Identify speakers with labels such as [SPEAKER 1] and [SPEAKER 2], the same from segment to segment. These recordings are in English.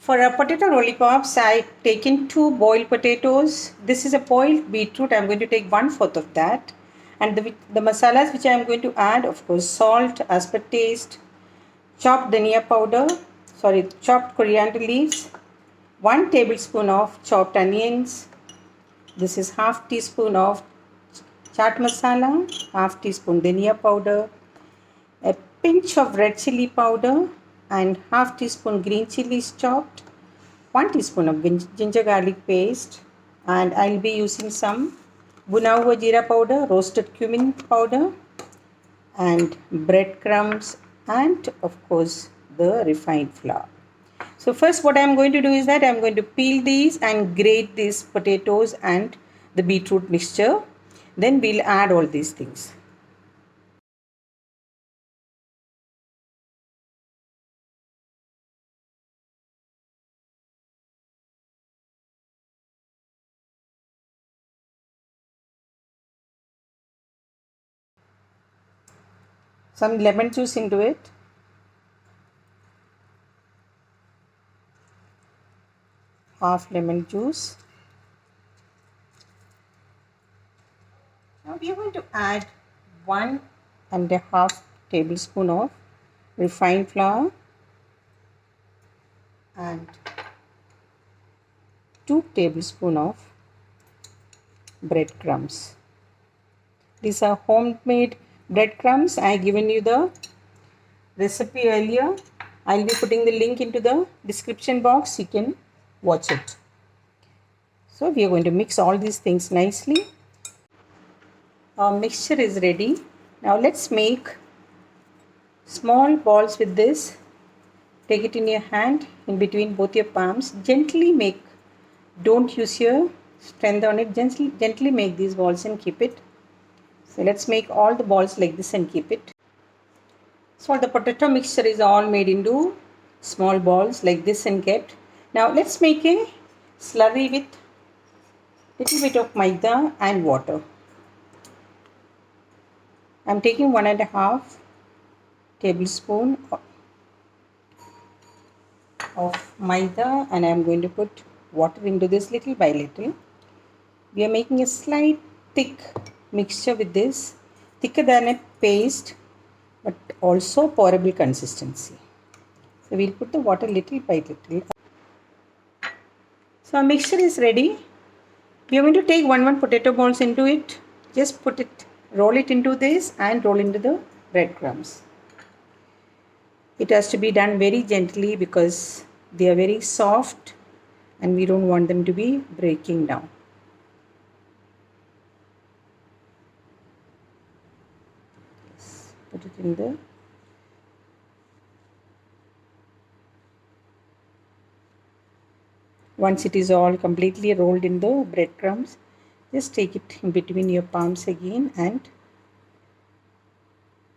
[SPEAKER 1] For potato lollipops, I've taken 2 boiled potatoes. This is a boiled beetroot. I'm going to take 1/4 of that. And the masalas which I'm going to add, of course, salt as per taste, chopped dhania powder, chopped coriander leaves, 1 tablespoon of chopped onions. This is half teaspoon of chaat masala, half teaspoon dhania powder, a pinch of red chili powder, and half teaspoon green chilies chopped, 1 teaspoon of ginger garlic paste, and I'll be using some bhuna hua jeera powder, roasted cumin powder, and breadcrumbs, and of course the refined flour. So first what I am going to do is that I am going to peel these and grate these potatoes and the beetroot mixture. Then we'll add all these things. Some lemon juice into it. Half lemon juice. Now we are going to add 1.5 tablespoon of refined flour and 2 tablespoon of breadcrumbs. These are homemade breadcrumbs. I have given you the recipe earlier. I'll be putting the link into the description box. You can watch it. So we are going to mix all these things nicely. Our mixture is ready. Now let's make small balls with this. Take it in your hand, in between both your palms. Gently make. Don't use your strength on it. Gently make these balls and keep it. So let's make all the balls like this and keep it. So the potato mixture is all made into small balls like this and kept. Now let's make a slurry with little bit of maida and water. I am taking 1.5 tablespoon of maida and I am going to put water into this little by little. We are making a slight thick mixture with this, thicker than a paste but also pourable consistency. So we'll put the water little by little. So our mixture is ready. We are going to take one potato balls into it. Just put it, roll it into this and roll into the breadcrumbs. It has to be done very gently because they are very soft and we don't want them to be breaking down. Put it in there. Once it is all completely rolled in the breadcrumbs, just take it in between your palms again and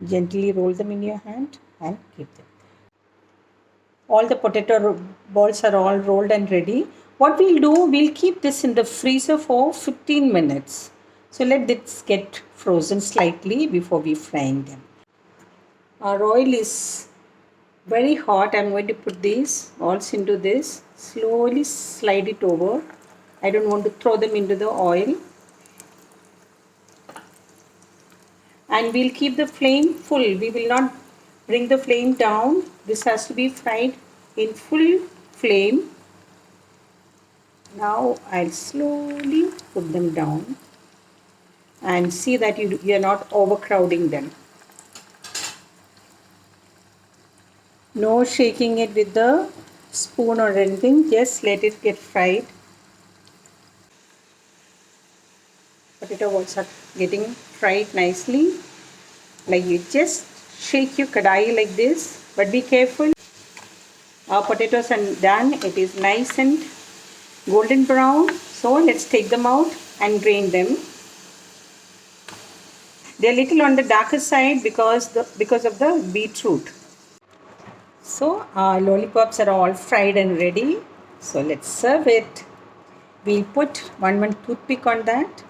[SPEAKER 1] gently roll them in your hand and keep them. All the potato balls are all rolled and ready. What we'll do, we'll keep this in the freezer for 15 minutes. So let this get frozen slightly before we frying them. Our oil is very hot. I'm going to put these balls into this. Slowly slide it over. I don't want to throw them into the oil. And we'll keep the flame full. We will not bring the flame down. This has to be fried in full flame. Now I'll slowly put them down and see that you are not overcrowding them. No shaking it with the spoon or anything, just let it get fried. Potato balls are getting fried nicely. Like you just shake your kadai like this, but be careful. Our potatoes are done. It is nice and golden brown. So let's take them out and drain them. They are little on the darker side because of the beetroot. So our lollipops are all fried and ready. So let's serve it. We'll put one toothpick on that.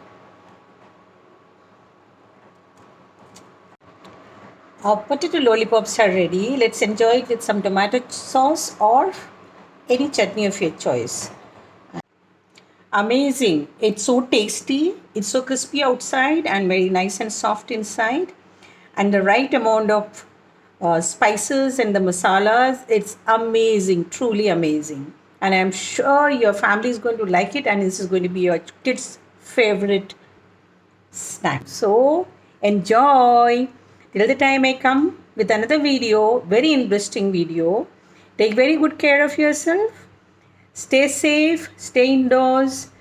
[SPEAKER 1] Our potato lollipops are ready. Let's enjoy it with some tomato sauce or any chutney of your choice. Amazing. It's so tasty. It's so crispy outside and very nice and soft inside. And the right amount of spices and the masalas. It's amazing, truly amazing. And I'm sure your family is going to like it, and this is going to be your kids' favorite snack. So enjoy till the time I come with another video, very interesting video. Take very good care of yourself. Stay safe, stay indoors,